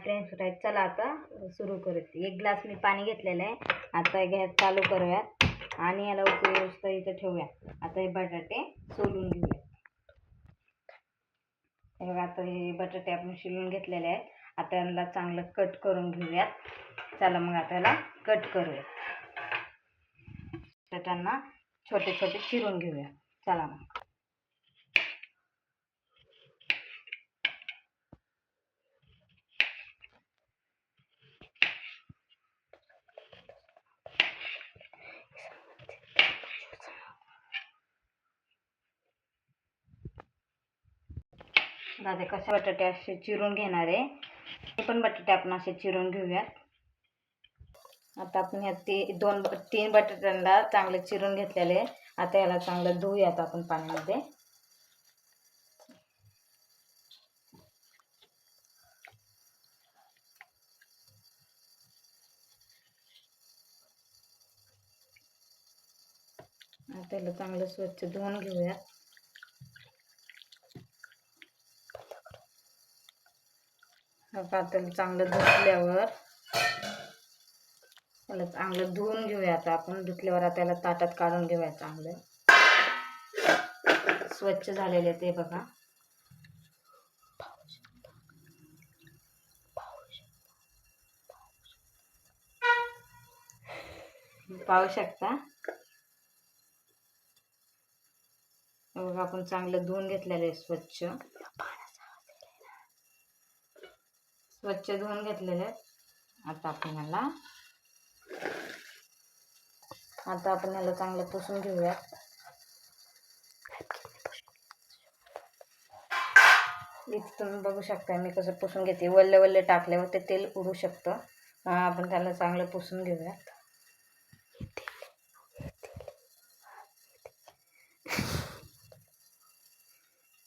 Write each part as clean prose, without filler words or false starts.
Friends fries. चला आता सुरू करूयात. 1 ग्लास मी पाणी घेतलेलं आहे. आता गॅस चालू करूयात आणि याला उकळून इथं ठेवूया. आता हे बटाटे सोलून घेऊया. हे बघा, आता हे बटाटे आपण शिलून घेतलेले आहेत. आता याला चांगलं कट करून घेऊयात. चला मग आता याला कट करूयात. बटाट्यांना छोटे छोटे चिरून घेऊया. चला मग. दादा कशा बटाटे असे चिरून घेणार आहे. हे पण बटाटे आपण असे चिरून घेऊयात. आता आपण ह्या 3 बटाट्यांना चांगले चिरून घेतलेले. आता याला चांगलं धुऊयात आपण पाण्यामध्ये. आता याला चांगलं स्वच्छ धुवून घेऊयात. आता त्याला चांगलं धुतल्यावर त्याला चांगलं धुवून घेऊया. आता आपण धुतल्यावर आता त्याला ताटात काढून घेऊया. चांगलं स्वच्छ झालेले ते बघा. पाहू शकता. बघा, आपण चांगलं धुवून घेतलेलं आहे. स्वच्छ धुवून घेतलेले. आता आपण याला चांगलं पुसून घेऊया. इथे तुम्ही बघू शकता मी कसं पुसून घेते. वल्ले वल्ले टाकल्यावर ते तेल उडू शकतं. आपण त्याला चांगलं पुसून घेऊया.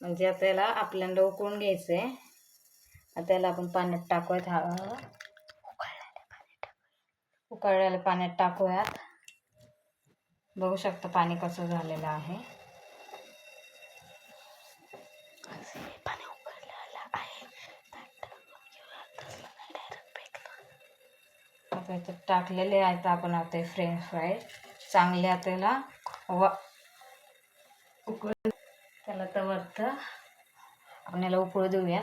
म्हणजे आता याला आपल्याला उकळून घ्यायचंय. आता याला आपण पाण्यात टाकूयात. उकळलेल्या पाण्यात टाकूयात. बघू शकता पाणी कसं झालेलं आहे. आता याच्यात टाकलेले आहेत आपण आता फ्रेंच फ्राईज. चांगले आता याला उकळून त्याला तवरत आपण याला उकळू देऊयात.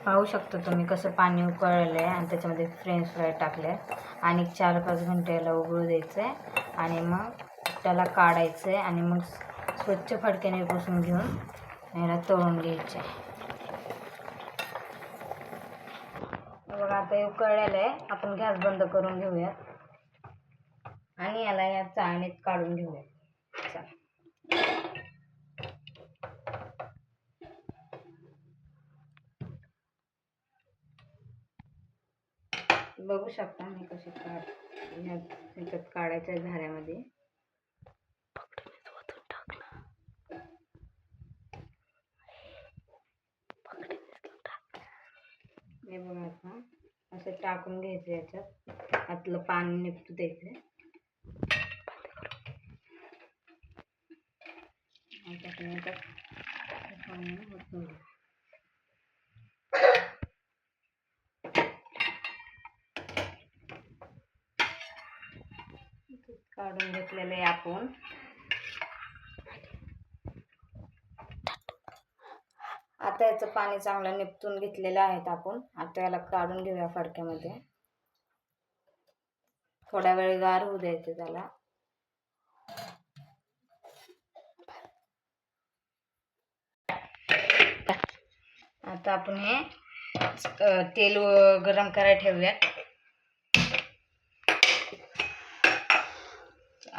पाहू शकता तुम्ही कसं पाणी उकळलं आहे आणि त्याच्यामध्ये फ्रेंच फ्राय टाकले. आणि 4-5 घंटे याला उकळू द्यायचं आहे आणि मग त्याला काढायचं आहे आणि मग स्वच्छ फडक्याने पुसून घेऊन याला तळून घ्यायचे. बघा, आता हे उकळलेलं आहे. आपण गॅस बंद करून घेऊयात आणि याला या चाळणीत काढून घेऊयात. चला. बघू शकता मी कशी ह्याच्यात काढायच्या झाऱ्यामध्ये. हे बघा, आता असं टाकून घ्यायचं. याच्यात आतलं पाणी निघतो द्यायचं. काढून घेतलेलं आहे आपण. आता याचं पाणी चांगलं निपटून घेतलेलं आहे आपण. आता याला काढून घेऊया फडक्यामध्ये. थोडा वेळ गार होऊ द्यायचं त्याला. आता आपण हे तेल गरम करायला ठेवूयात.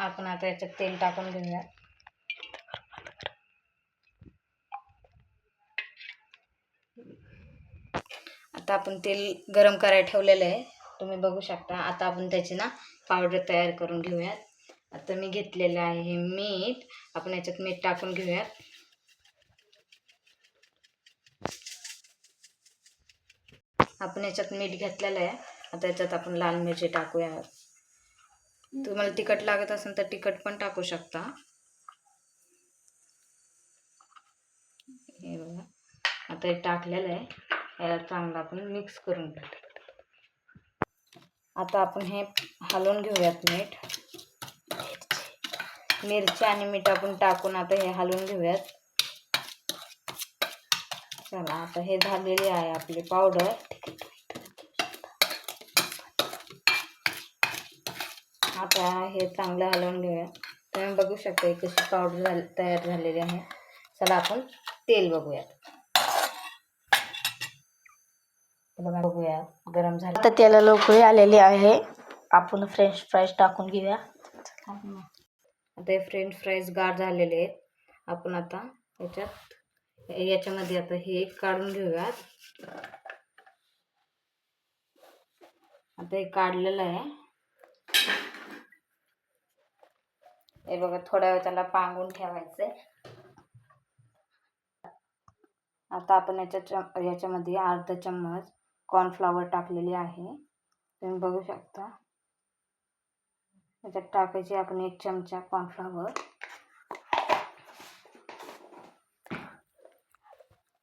आपण आता याच्यात तेल टाकून घेऊया. आता आपण तेल गरम करायला ठेवलेलं आहे. तुम्ही बघू शकता. आता आपण त्याची पावडर तयार करून घेऊयात. आता मी घेतलेलं आहे हे मीठ. आपण याच्यात मीठ टाकून घेऊयात. आपण याच्यात मीठ घेतलेलं आहे. आता याच्यात आपण लाल मिरची टाकूया. तुम्हाला तिखट लागत असेल तर तिखट पण टाकू शकता. हे बघा, आता हे टाकलेलं आहे, याला चांगलं आपण मिक्स करून घेऊ. आता आपण हे हलवून घेऊयात. मिरची आणि मीठ आपण टाकून आता हे हलवून घेऊयात. चला, आता हे झालेली आहे आपली पावडर. आता हे चांगलं हलवून घेऊया. तुम्ही बघू शकता कशी पावडर तयार झालेली आहे. चला आपण तेल बघूयात. बघूया गरम झालं. आता तेलाला उकळी आलेली आहे. आपण फ्रेंच फ्राईज टाकून घेऊया. आता हे फ्रेंच फ्राईज गार झालेले आहेत. आपण आता याच्यामध्ये आता हे काढून घेऊयात. आता हे काढलेलं आहे. हे बघा, थोड्या वेळ त्याला पांगून ठेवायचंय. आता आपण याच्यामध्ये अर्धा चम्मच कॉर्नफ्लॉवर टाकलेली आहे. तुम्ही बघू शकता. याच्यात टाकायचे आपण 1 चमचा कॉर्नफ्लॉवर.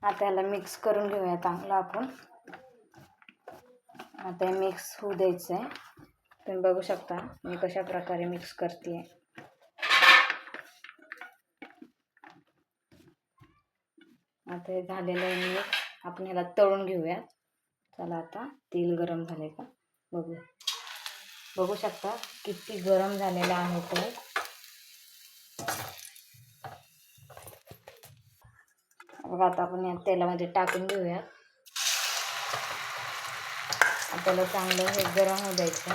आता याला मिक्स करून घेऊया चांगलं आपण. आता हे मिक्स होऊ द्यायचं आहे. तुम्ही बघू शकता मी कशा प्रकारे मिक्स करते. आता हे झालेलं आहे मिक्स. आपण ह्याला तळून घेऊया. चला, आता तेल गरम झाले का बघू शकता किती गरम झालेलं आहे ते. बघा, आता आपण या तेलामध्ये टाकून घेऊया. आपल्याला चांगलं हे गरम होऊ द्यायचं.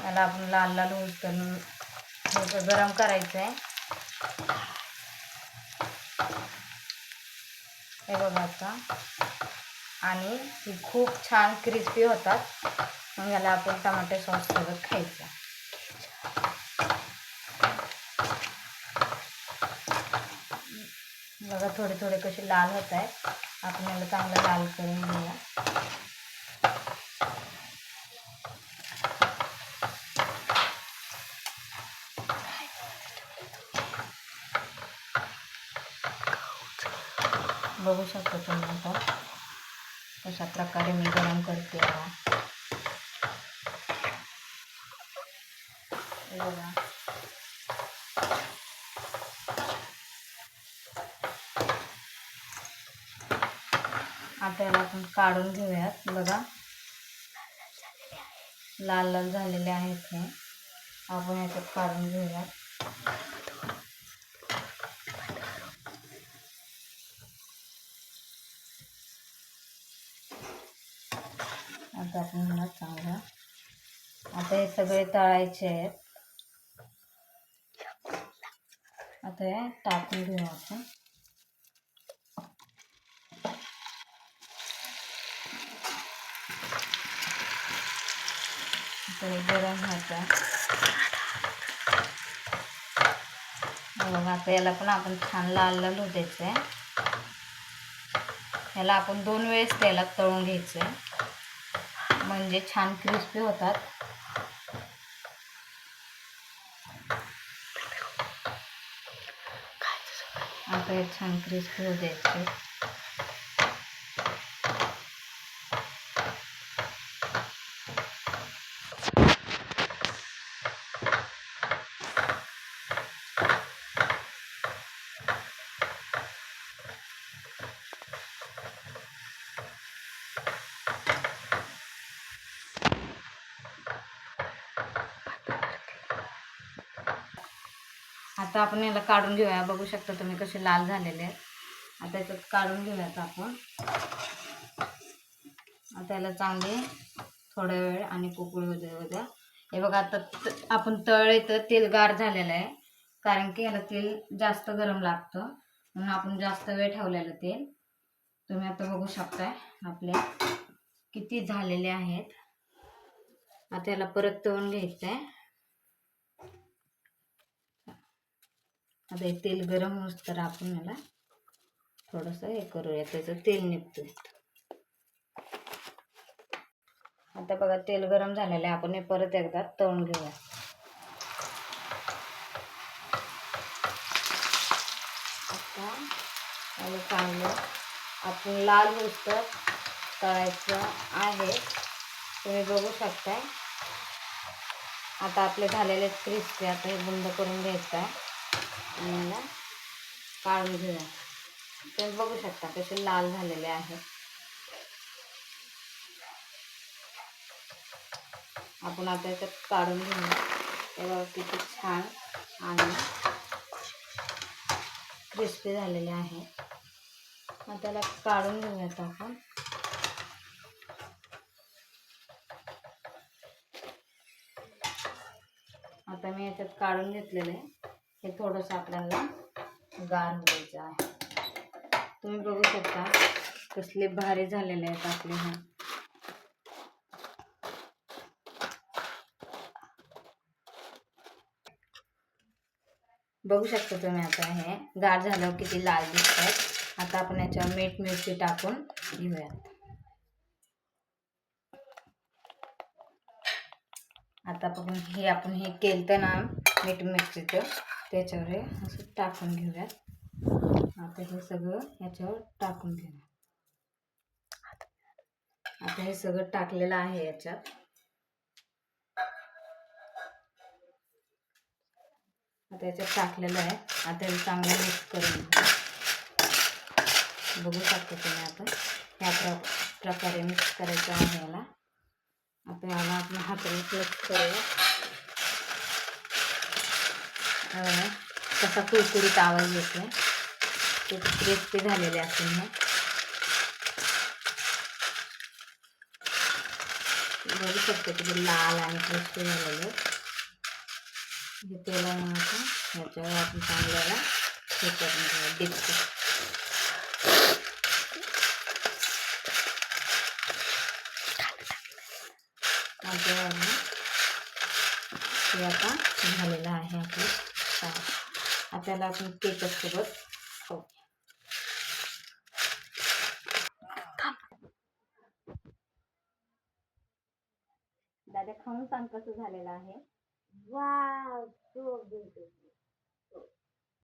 याला आपण लाल लाल होऊन गरम करायचं आहे. हे बघा आता. आणि ही खूप छान क्रिस्पी होतात. मग याला आपण टमाटे सॉस सोबत खायचं. बघा थोडे थोडे कसे लाल होत आहेत. आपण याला चांगलं लाल करून घेऊया. बघू शकता तुम्ही आता कशा प्रकारे मी गरम करते. बघा, आता याला आपण काढून घेऊयात. बघा, लाल लाल झालेले आहेत हे. आपण याच्यात काढून घेऊयात. आता आपण ह्याला चांगलं. आता हे सगळे तळायचे आहेत. आता हे टाकून घेऊ आपण. गरम व्हायचा. बघा, आता याला पण आपण छान लाल लाल होऊ द्यायचं आहे. याला आपण 2 वेळेस तेलात तळून घ्यायचं आहे, म्हणजे छान क्रिस्पी होतात. आता हे छान क्रिस्पी होऊ द्यायचे. आता आपण याला काढून घेऊया. बघू शकता तुम्ही कसे लाल झालेले आहेत. आता याच्यात काढून घेऊयात आपण. आता याला चांगले थोडा वेळ आणि कुकळू होऊ द्या. हे बघा, आता आपण तळले तर तेल गार झालेलं आहे. कारण की याला तेल जास्त गरम लागतं, म्हणून आपण जास्त वेळ ठेवलेलं तेल. तुम्ही आता बघू शकताय आपले किती झालेले आहेत. आता याला परत तळून घ्यायचं आहे. आता हे तेल गरम होऊस तर आपण याला थोडंसं हे करूया, त्याचं तेल निघतोय. आता बघा तेल गरम झालेलं आहे, आपण हे परत एकदा तळून घेऊया. आता याला चांगलं आपण लाल होतं तळायचं आहे. तुम्ही बघू शकताय. आता आपले झालेले क्रिस्पी. आता हे बंद करून घ्यायचं आहे आणि याला काढून घेऊया. तुम्ही बघू शकता कसे लाल झालेले आहे. आपण आता याच्यात काढून घेऊया. तेव्हा किती छान आणि क्रिस्पी झालेले आहे. आता त्याला काढून घेऊयात आपण. आता मी याच्यात काढून घेतलेलं आहे. हे थोडंसं आपल्याला गार द्यायचं आहे. तुम्ही बघू शकता कसले भारी झालेले आहेत आपले. हे बघू शकता तुम्ही. आता हे गार झाल्यावर किती लाल दिसतात. आता आपण याच्यावर मीठ मिरची टाकून घेऊयात. आता आपण हे केलं ना मीठ मिरचीचं, त्याच्यावर हे असं टाकून घेऊयात. आता हे सगळं याच्यावर टाकून घेऊया. आता हे सगळं टाकलेलं आहे याच्यात. आता याच्यात टाकलेलं आहे. आता हे चांगलं मिक्स करून घेऊ. बघू शकता तुम्ही. आता ह्या प्रकारे मिक्स करायचं आहे याला. आता याला आपण हाताने मिक्स करूया. कसा कुरकुरीत आवाज येतो. खूप क्रिस्पी झालेले असेल हे. बघू शकतो किती लाल आणि क्रिस्पी झालेले. हे तेलामध्ये याच्यावर आपण चांगल्याला हे करून घेऊया. डिप हे आता झालेलं आहे आपलं. आता त्याला आपण केचप सोबत खाऊ. दादा खाऊन सांग कसं झालेलं आहे. Wow, so good.